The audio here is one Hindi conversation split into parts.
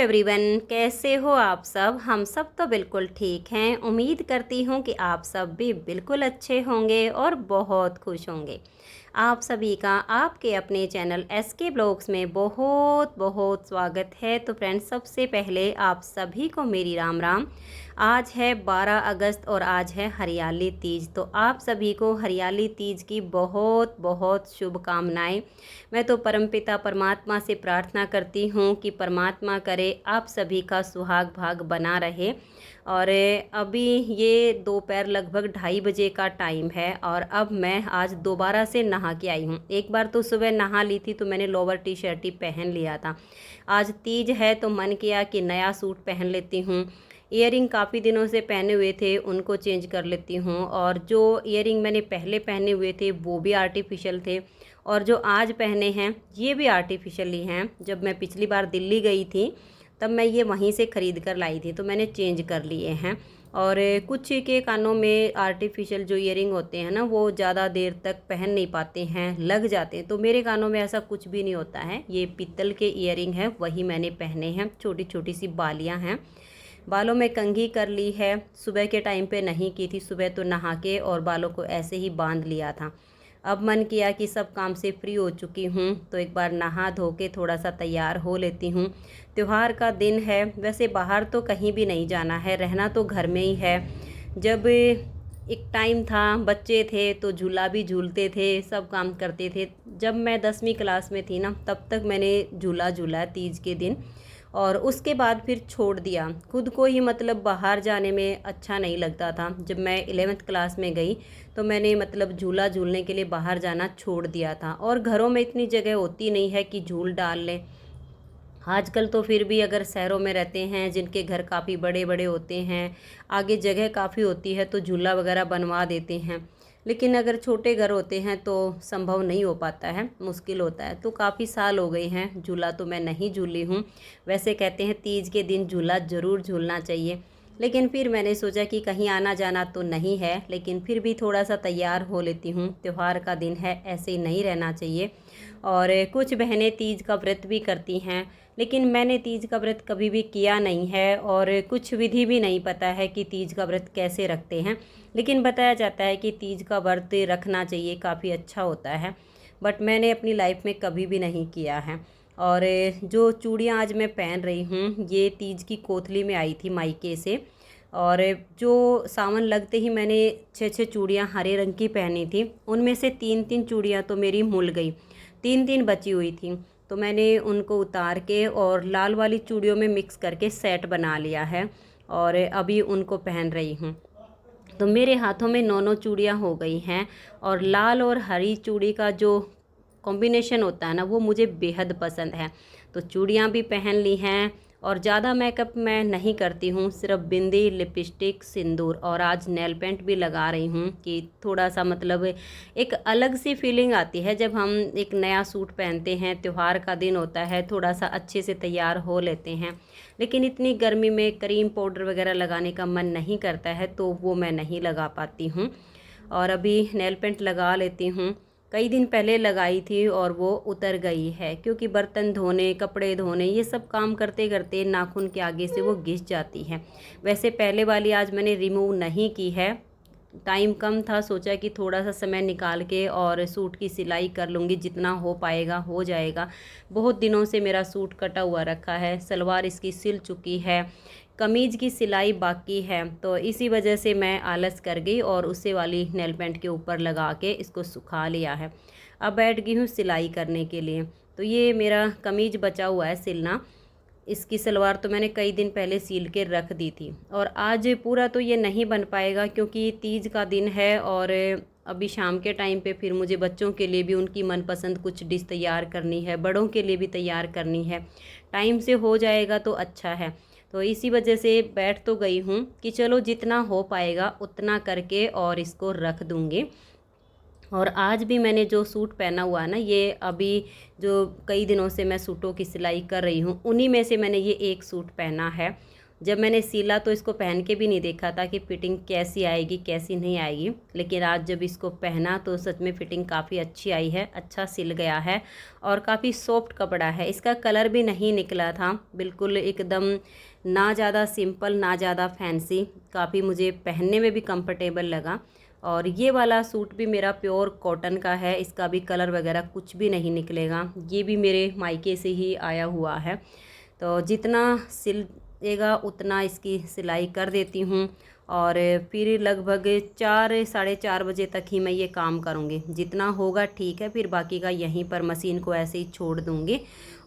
एवरीवन, कैसे हो आप सब। हम सब तो बिल्कुल ठीक हैं। उम्मीद करती हूँ कि आप सब भी बिल्कुल अच्छे होंगे और बहुत खुश होंगे। आप सभी का आपके अपने चैनल एसके ब्लॉग्स में बहुत बहुत स्वागत है। तो फ्रेंड्स, सबसे पहले आप सभी को मेरी राम राम। आज है 12 अगस्त और आज है हरियाली तीज। तो आप सभी को हरियाली तीज की बहुत बहुत शुभकामनाएं। मैं तो परमपिता परमात्मा से प्रार्थना करती हूँ कि परमात्मा करे आप सभी का सुहाग भाग बना रहे। और अभी ये दोपहर लगभग 2:30 बजे का टाइम है और अब मैं आज दोबारा से नहा के आई हूँ। एक बार तो सुबह नहा ली थी तो मैंने लोअर टी शर्ट ही पहन लिया था। आज तीज है तो मन किया कि नया सूट पहन लेती हूँ। ईयरिंग काफ़ी दिनों से पहने हुए थे, उनको चेंज कर लेती हूँ। और जो ईयरिंग मैंने पहले पहने हुए थे वो भी आर्टिफिशियल थे और जो आज पहने हैं ये भी आर्टिफिशियल ही हैं। जब मैं पिछली बार दिल्ली गई थी तब मैं ये वहीं से ख़रीद कर लाई थी, तो मैंने चेंज कर लिए हैं। और कुछ के कानों में आर्टिफिशियल जो ईयरिंग होते हैं ना, वो ज़्यादा देर तक पहन नहीं पाते हैं, लग जाते हैं। तो मेरे कानों में ऐसा कुछ भी नहीं होता है। ये पीतल के ईयरिंग है, वही मैंने पहने हैं। छोटी छोटी सी बालियाँ हैं। बालों में कंघी कर ली है, सुबह के टाइम पे नहीं की थी। सुबह तो नहा के और बालों को ऐसे ही बांध लिया था। अब मन किया कि सब काम से फ्री हो चुकी हूँ तो एक बार नहा धो के थोड़ा सा तैयार हो लेती हूँ। त्यौहार का दिन है, वैसे बाहर तो कहीं भी नहीं जाना है, रहना तो घर में ही है। जब एक टाइम था, बच्चे थे तो झूला भी झूलते थे, सब काम करते थे। जब मैं 10वीं क्लास में थी ना, तब तक मैंने झूला झूला तीज के दिन, और उसके बाद फिर छोड़ दिया। खुद को ही मतलब बाहर जाने में अच्छा नहीं लगता था। जब मैं 11वीं क्लास में गई तो मैंने मतलब झूला झूलने के लिए बाहर जाना छोड़ दिया था। और घरों में इतनी जगह होती नहीं है कि झूल डाल लें। आजकल तो फिर भी अगर शहरों में रहते हैं जिनके घर काफ़ी बड़े बड़े होते हैं, आगे जगह काफ़ी होती है तो झूला वगैरह बनवा देते हैं। लेकिन अगर छोटे घर होते हैं तो संभव नहीं हो पाता है, मुश्किल होता है। तो काफ़ी साल हो गए हैं, झूला तो मैं नहीं झूली हूँ। वैसे कहते हैं तीज के दिन झूला ज़रूर झूलना चाहिए, लेकिन फिर मैंने सोचा कि कहीं आना जाना तो नहीं है, लेकिन फिर भी थोड़ा सा तैयार हो लेती हूँ। त्यौहार का दिन है, ऐसे ही नहीं रहना चाहिए। और कुछ बहनें तीज का व्रत भी करती हैं, लेकिन मैंने तीज का व्रत कभी भी किया नहीं है और कुछ विधि भी नहीं पता है कि तीज का व्रत कैसे रखते हैं। लेकिन बताया जाता है कि तीज का व्रत रखना चाहिए, काफ़ी अच्छा होता है। बट मैंने अपनी लाइफ में कभी भी नहीं किया है। और जो चूड़ियाँ आज मैं पहन रही हूँ ये तीज की कोथली में आई थी मायके से। और जो सावन लगते ही मैंने 6 6 चूड़ियाँ हरे रंग की पहनी थी, उनमें से 3 3 चूड़ियाँ तो मेरी मुल गई, 3 3 बची हुई थी। तो मैंने उनको उतार के और लाल वाली चूड़ियों में मिक्स करके सेट बना लिया है और अभी उनको पहन रही हूँ। तो मेरे हाथों में 9 9 चूड़ियाँ हो गई हैं। और लाल और हरी चूड़ी का जो कॉम्बिनेशन होता है ना, वो मुझे बेहद पसंद है। तो चूड़ियाँ भी पहन ली हैं और ज़्यादा मेकअप मैं नहीं करती हूँ, सिर्फ बिंदी, लिपस्टिक, सिंदूर और आज नेल पेंट भी लगा रही हूँ कि थोड़ा सा मतलब एक अलग सी फीलिंग आती है जब हम एक नया सूट पहनते हैं। त्यौहार का दिन होता है, थोड़ा सा अच्छे से तैयार हो लेते हैं। लेकिन इतनी गर्मी में क्रीम पाउडर वगैरह लगाने का मन नहीं करता है तो वो मैं नहीं लगा पाती हूँ। और अभी नेल पेंट लगा लेती हूँ। कई दिन पहले लगाई थी और वो उतर गई है, क्योंकि बर्तन धोने, कपड़े धोने, ये सब काम करते करते नाखून के आगे से वो घिस जाती है। वैसे पहले वाली आज मैंने रिमूव नहीं की है, टाइम कम था, सोचा कि थोड़ा सा समय निकाल के और सूट की सिलाई कर लूँगी, जितना हो पाएगा हो जाएगा। बहुत दिनों से मेरा सूट कटा हुआ रखा है, सलवार इसकी सिल चुकी है, कमीज़ की सिलाई बाकी है। तो इसी वजह से मैं आलस कर गई और उसे वाली नेल पेंट के ऊपर लगा के इसको सुखा लिया है। अब बैठ गई हूँ सिलाई करने के लिए। तो ये मेरा कमीज़ बचा हुआ है सिलना। इसकी सलवार तो मैंने कई दिन पहले सील के रख दी थी और आज पूरा तो ये नहीं बन पाएगा क्योंकि तीज का दिन है। और अभी शाम के टाइम पे फिर मुझे बच्चों के लिए भी उनकी मनपसंद कुछ डिश तैयार करनी है, बड़ों के लिए भी तैयार करनी है। टाइम से हो जाएगा तो अच्छा है। तो इसी वजह से बैठ तो गई हूँ कि चलो जितना हो पाएगा उतना करके और इसको रख दूँगी। और आज भी मैंने जो सूट पहना हुआ है ना, ये अभी जो कई दिनों से मैं सूटों की सिलाई कर रही हूँ उन्हीं में से मैंने ये एक सूट पहना है। जब मैंने सिला तो इसको पहन के भी नहीं देखा था कि फ़िटिंग कैसी आएगी कैसी नहीं आएगी, लेकिन आज जब इसको पहना तो सच में फ़िटिंग काफ़ी अच्छी आई है, अच्छा सिल गया है और काफ़ी सॉफ्ट कपड़ा है। इसका कलर भी नहीं निकला था, बिल्कुल एकदम ना ज़्यादा सिंपल ना ज़्यादा फैंसी, काफ़ी मुझे पहनने में भी कंफर्टेबल लगा। और ये वाला सूट भी मेरा प्योर कॉटन का है, इसका भी कलर वगैरह कुछ भी नहीं निकलेगा। ये भी मेरे मायके से ही आया हुआ है, तो जितना सिलेगा उतना इसकी सिलाई कर देती हूँ और फिर लगभग 4 साढ़े 4 बजे तक ही मैं ये काम करूँगी। जितना होगा ठीक है, फिर बाकी का यहीं पर मशीन को ऐसे ही छोड़ दूँगी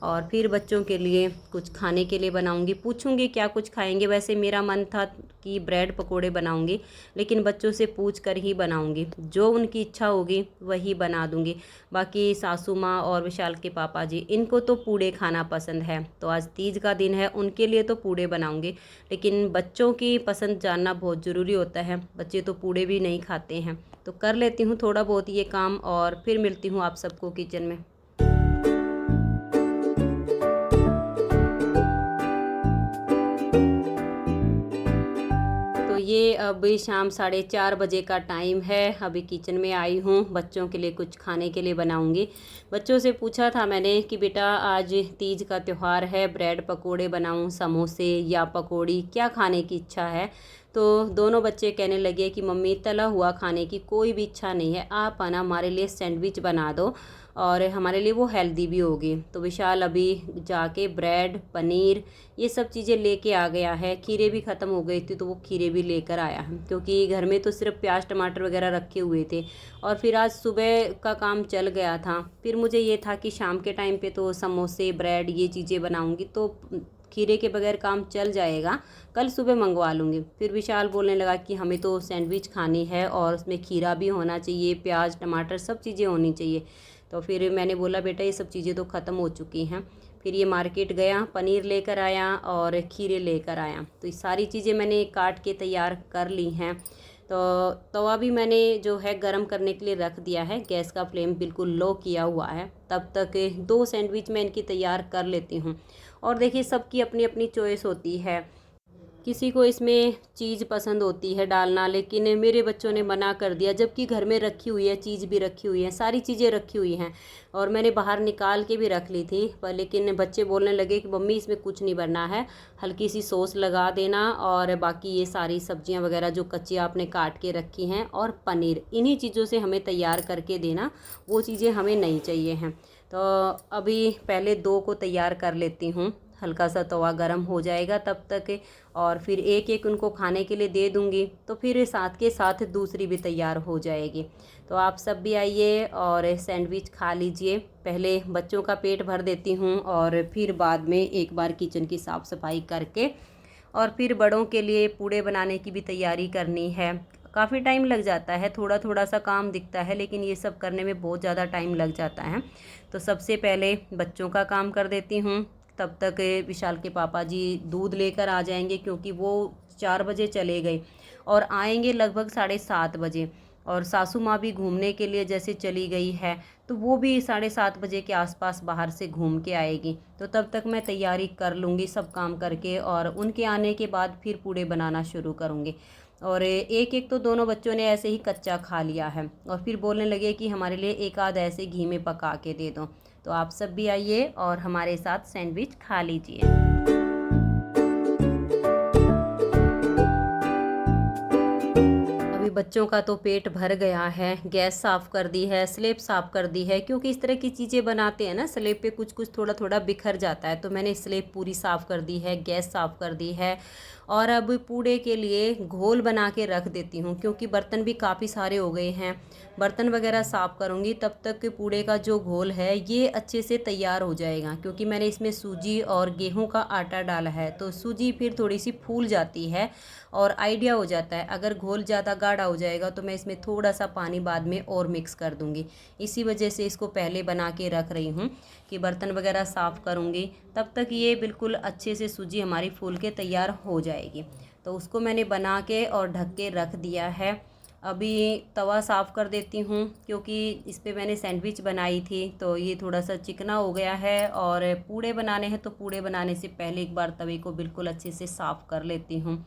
और फिर बच्चों के लिए कुछ खाने के लिए बनाऊँगी। पूछूँगी क्या कुछ खाएंगे, वैसे मेरा मन था कि ब्रेड पकोड़े बनाऊँगी, लेकिन बच्चों से पूछ कर ही बनाऊँगी, जो उनकी इच्छा होगी वही बना दूँगी। बाकी सासू माँ और विशाल के पापा जी, इनको तो पूड़े खाना पसंद है, तो आज तीज का दिन है, उनके लिए तो पूड़े बनाऊँगी। लेकिन बच्चों की पसंद जानना बहुत ज़रूरी होता है, बच्चे तो पूड़े भी नहीं खाते हैं। तो कर लेती हूँ थोड़ा बहुत ये काम और फिर मिलती हूँ आप सबको किचन में। तो ये अभी शाम 4:30 बजे का टाइम है। अभी किचन में आई हूँ, बच्चों के लिए कुछ खाने के लिए बनाऊँगी। बच्चों से पूछा था मैंने कि बेटा आज तीज का त्यौहार है, ब्रेड पकोड़े बनाऊँ, समोसे या पकौड़ी, क्या खाने की इच्छा है? तो दोनों बच्चे कहने लगे कि मम्मी तला हुआ खाने की कोई भी इच्छा नहीं है, आप है ना हमारे लिए सैंडविच बना दो और हमारे लिए वो हेल्दी भी होगी। तो विशाल अभी जाके ब्रेड, पनीर ये सब चीज़ें लेके आ गया है। खीरे भी ख़त्म हो गई थी तो वो खीरे भी लेकर आया है, क्योंकि घर में तो सिर्फ प्याज टमाटर वगैरह रखे हुए थे और फिर आज सुबह का काम चल गया था। फिर मुझे ये था कि शाम के टाइम पे तो समोसे ब्रेड ये चीज़ें बनाऊंगी, तो खीरे के बगैर काम चल जाएगा, कल सुबह मंगवा लूँगी। फिर विशाल बोलने लगा कि हमें तो सैंडविच खानी है और उसमें खीरा भी होना चाहिए, प्याज टमाटर सब चीज़ें होनी चाहिए। तो फिर मैंने बोला बेटा ये सब चीज़ें तो ख़त्म हो चुकी हैं। फिर ये मार्केट गया, पनीर लेकर आया और खीरे लेकर आया, तो ये सारी चीज़ें मैंने काट के तैयार कर ली हैं। तो तवा भी मैंने जो है गरम करने के लिए रख दिया है, गैस का फ्लेम बिल्कुल लो किया हुआ है। तब तक 2 सैंडविच मैं इनकी तैयार कर लेती हूँ। और देखिए सबकी अपनी अपनी चॉइस होती है, किसी को इसमें चीज़ पसंद होती है डालना, लेकिन मेरे बच्चों ने मना कर दिया, जबकि घर में रखी हुई है, चीज़ भी रखी हुई है, सारी चीज़ें रखी हुई हैं और मैंने बाहर निकाल के भी रख ली थी, पर लेकिन बच्चे बोलने लगे कि मम्मी इसमें कुछ नहीं बनना है, हल्की सी सॉस लगा देना और बाकी ये सारी सब्जियां वगैरह जो कच्ची आपने काट के रखी हैं और पनीर, इन्हीं चीज़ों से हमें तैयार करके देना, वो चीज़ें हमें नहीं चाहिए हैं। तो अभी पहले 2 को तैयार कर लेती हूँ, हल्का सा तवा गरम हो जाएगा तब तक, और फिर एक एक उनको खाने के लिए दे दूँगी, तो फिर साथ के साथ दूसरी भी तैयार हो जाएगी। तो आप सब भी आइए और सैंडविच खा लीजिए। पहले बच्चों का पेट भर देती हूँ और फिर बाद में एक बार किचन की साफ़ सफाई करके और फिर बड़ों के लिए पूड़े बनाने की भी तैयारी करनी है। काफ़ी टाइम लग जाता है, थोड़ा थोड़ा सा काम दिखता है लेकिन ये सब करने में बहुत ज़्यादा टाइम लग जाता है। तो सबसे पहले बच्चों का काम कर देती हूँ, तब तक विशाल के पापा जी दूध लेकर आ जाएंगे, क्योंकि वो 4 बजे चले गए और आएंगे लगभग 7:30 बजे। और सासू माँ भी घूमने के लिए जैसे चली गई है, तो वो भी 7:30 बजे के आसपास बाहर से घूम के आएगी। तो तब तक मैं तैयारी कर लूँगी सब काम करके और उनके आने के बाद फिर पूड़े बनाना शुरू करूँगी। और एक एक तो दोनों बच्चों ने ऐसे ही कच्चा खा लिया है और फिर बोलने लगे कि हमारे लिए एक आध ऐसे घी में पका के दे दो। तो आप सब भी आइए और हमारे साथ सैंडविच खा लीजिए। अभी बच्चों का तो पेट भर गया है, गैस साफ़ कर दी है, स्लेब साफ़ कर दी है, क्योंकि इस तरह की चीज़ें बनाते हैं ना, स्लेब पे कुछ कुछ थोड़ा थोड़ा बिखर जाता है, तो मैंने स्लेब पूरी साफ़ कर दी है, गैस साफ़ कर दी है। और अब पूड़े के लिए घोल बना के रख देती हूँ, क्योंकि बर्तन भी काफ़ी सारे हो गए हैं, बर्तन वगैरह साफ़ करूँगी तब तक पूड़े का जो घोल है ये अच्छे से तैयार हो जाएगा, क्योंकि मैंने इसमें सूजी और गेहूं का आटा डाला है, तो सूजी फिर थोड़ी सी फूल जाती है और आइडिया हो जाता है। अगर घोल ज़्यादा गाढ़ा हो जाएगा तो मैं इसमें थोड़ा सा पानी बाद में और मिक्स कर दूँगी, इसी वजह से इसको पहले बना के रख रही हूँ कि बर्तन वगैरह साफ़ करूँगी तब तक ये बिल्कुल अच्छे से सूजी हमारी फूल के तैयार हो जाएगी। तो उसको मैंने बना के और ढक के रख दिया है। अभी तवा साफ़ कर देती हूँ, क्योंकि इस पे मैंने सैंडविच बनाई थी तो ये थोड़ा सा चिकना हो गया है। और पूड़े बनाने हैं तो पूड़े बनाने से पहले एक बार तवे को बिल्कुल अच्छे से साफ़ कर लेती हूँ।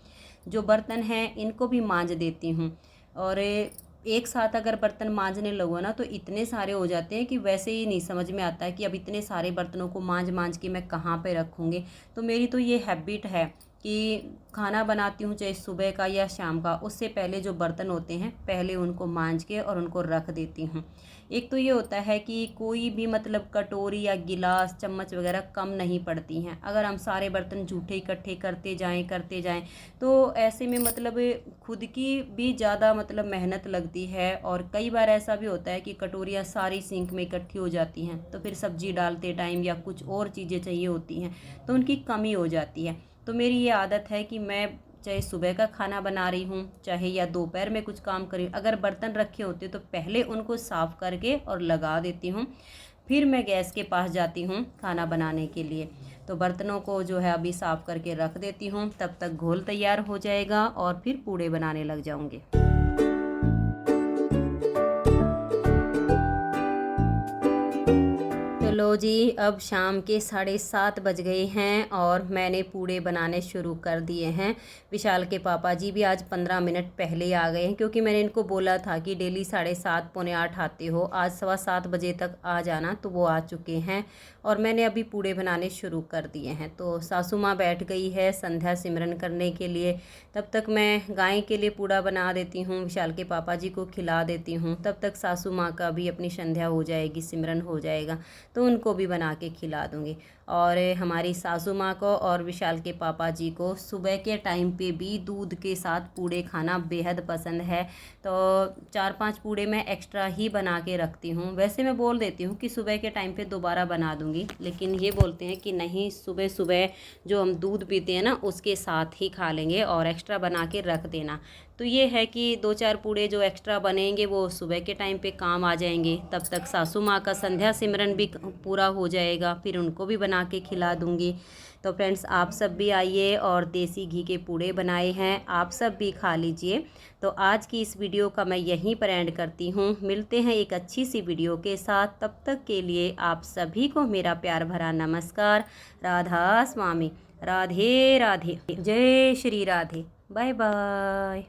जो बर्तन हैं इनको भी मांज देती हूँ। और एक साथ अगर बर्तन मांजने लगो ना तो इतने सारे हो जाते हैं कि वैसे ही नहीं समझ में आता है कि अब इतने सारे बर्तनों को मांज मांज के मैं कहाँ पे रखूँगी। तो मेरी तो ये हैबिट है कि खाना बनाती हूँ चाहे सुबह का या शाम का, उससे पहले जो बर्तन होते हैं पहले उनको मांज के और उनको रख देती हूँ। एक तो ये होता है कि कोई भी मतलब कटोरी या गिलास चम्मच वगैरह कम नहीं पड़ती हैं। अगर हम सारे बर्तन जूठे इकट्ठे करते जाएं तो ऐसे में मतलब खुद की भी ज़्यादा मतलब मेहनत लगती है। और कई बार ऐसा भी होता है कि कटोरियाँ सारी सिंक में इकट्ठी हो जाती हैं, तो फिर सब्जी डालते टाइम या कुछ और चीज़ें चाहिए होती हैं तो उनकी कमी हो जाती है। तो मेरी ये आदत है कि मैं चाहे सुबह का खाना बना रही हूँ चाहे या दोपहर में कुछ काम कर रही हूँ, अगर बर्तन रखे होते तो पहले उनको साफ़ करके और लगा देती हूँ, फिर मैं गैस के पास जाती हूँ खाना बनाने के लिए। तो बर्तनों को जो है अभी साफ़ करके रख देती हूँ, तब तक घोल तैयार हो जाएगा और फिर पूड़े बनाने लग जाऊँगी। तो लो जी, अब शाम के 7:30 बज गए हैं और मैंने पूड़े बनाने शुरू कर दिए हैं। विशाल के पापा जी भी आज 15 मिनट पहले ही आ गए हैं, क्योंकि मैंने इनको बोला था कि डेली 7:30 पौने 8 आते हो, आज 7:15 बजे तक आ जाना, तो वो आ चुके हैं और मैंने अभी पूड़े बनाने शुरू कर दिए हैं। तो सासू माँ बैठ गई है संध्या सिमरन करने के लिए, तब तक मैं गाय के लिए पूड़ा बना देती हूँ, विशाल के पापा जी को खिला देती हूँ, तब तक सासू माँ का भी अपनी संध्या हो जाएगी, सिमरन हो जाएगा, तो उनको भी बना के खिला दूँगी। और हमारी सासू माँ को और विशाल के पापा जी को सुबह के टाइम पे भी दूध के साथ पूड़े खाना बेहद पसंद है, तो 4-5 पूड़े मैं एक्स्ट्रा ही बना के रखती हूँ। वैसे मैं बोल देती हूँ कि सुबह के टाइम पे दोबारा बना दूँगी, लेकिन ये बोलते हैं कि नहीं, सुबह सुबह जो हम दूध पीते हैं ना उसके साथ ही खा लेंगे और एक्स्ट्रा बना के रख देना। तो ये है कि 2-4 पूड़े जो एक्स्ट्रा बनेंगे वो सुबह के टाइम पे काम आ जाएंगे, तब तक सासू माँ का संध्या सिमरन भी पूरा हो जाएगा, फिर उनको भी बना के खिला दूँगी। तो फ्रेंड्स, आप सब भी आइए और देसी घी के पूड़े बनाए हैं, आप सब भी खा लीजिए। तो आज की इस वीडियो का मैं यहीं पर एंड करती हूँ। मिलते हैं एक अच्छी सी वीडियो के साथ, तब तक के लिए आप सभी को मेरा प्यार भरा नमस्कार। राधा स्वामी, राधे राधे, जय श्री राधे, बाय बाय।